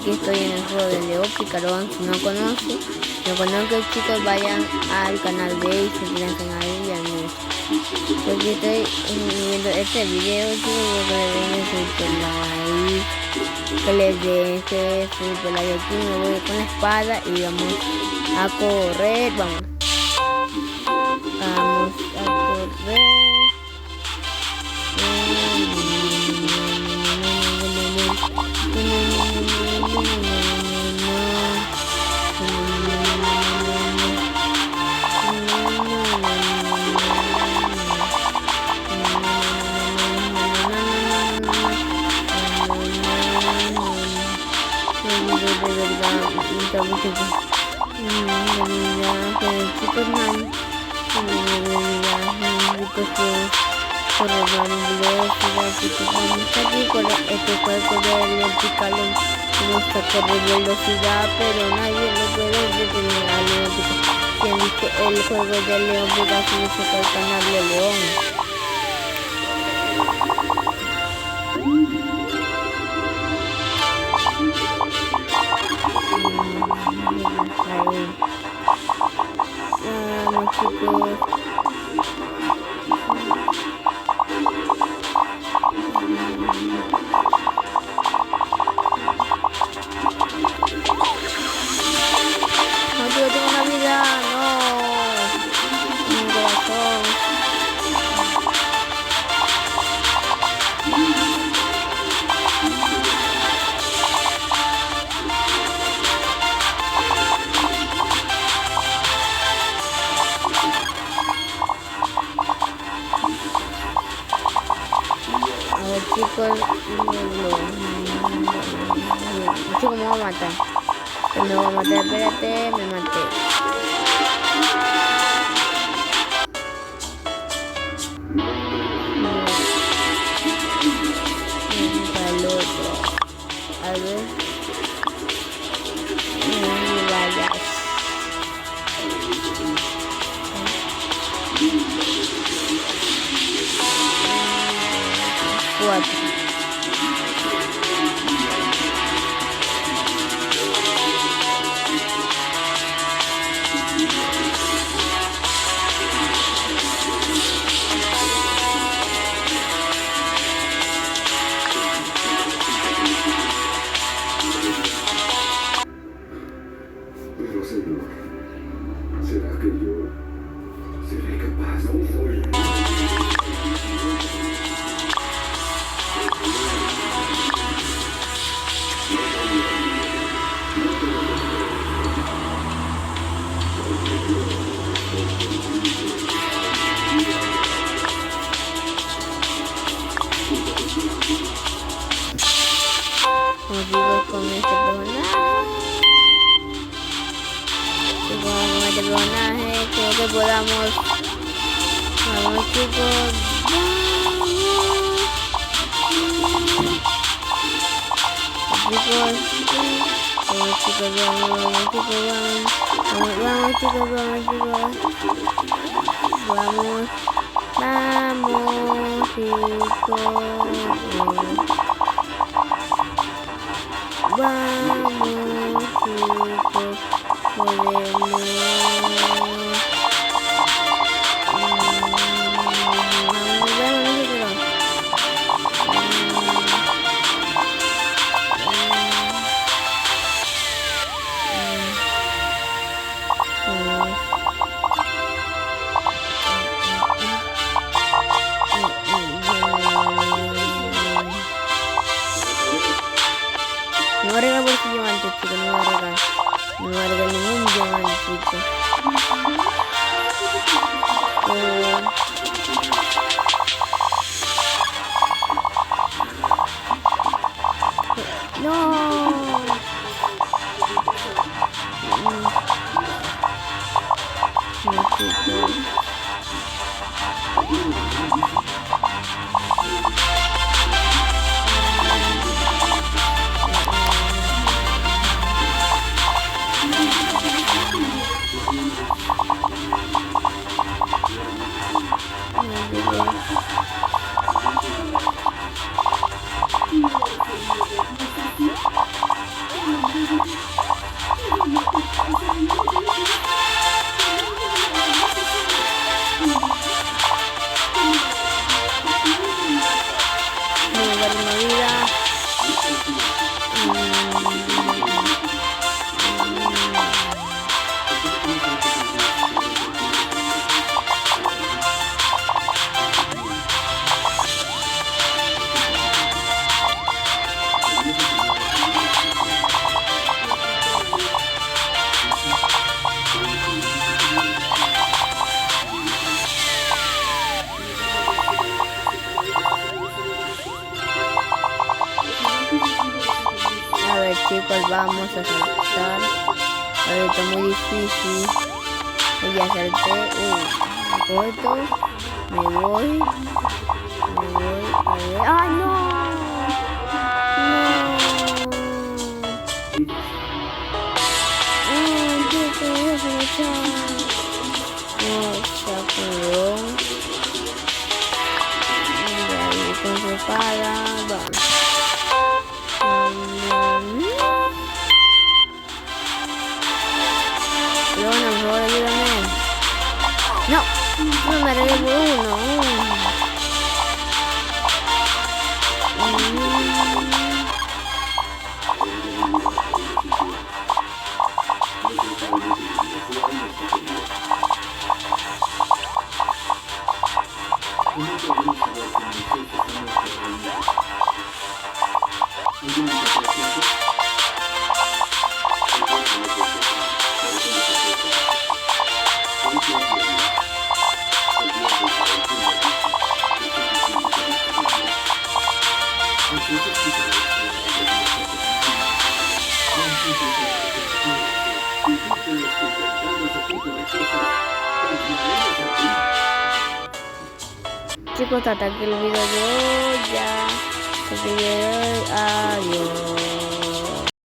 aquí estoy en el juego de Leo Picarón. Si no conocen, chicos, vayan al canal de él, suscríbanse ahí al mío. Porque estoy viendo este video, chicos, que les den super like. Aquí me voy con la espada y vamos a correr, vamos a correr. Este juego de Leo Picarón no está corriendo velocidad, pero nadie lo puede detener a Leo Picarón. Quien dice el juego de Leo Picarón significa el canal de León. Chicos. Yo tengo una vida, no, mi corazón. A ver, chicos, me voy a matar. Me voy a matar, espérate, me maté. Al otro. A ver. Vaya. 4. Pero Señor, ¿será que yo seré capaz? No soy. Nos digo con este personaje, creo que podamos. Vamos, chicos, No voy a regalar porque diamante, chicos, no voy a regalar. No voy a regalar ningún diamante, chicos. No. No, chicos. chicos, vamos a saltar. Ahorita muy difícil. Ya salté. Me corto. Me voy. A ver. ¡Ay, no! Con su espada, vamos. Leona, por favor, ayúdame. No, no me regué por uno. Chicos, hasta aquí el video de hoy ya. Hasta aquí el video de hoy. Adiós.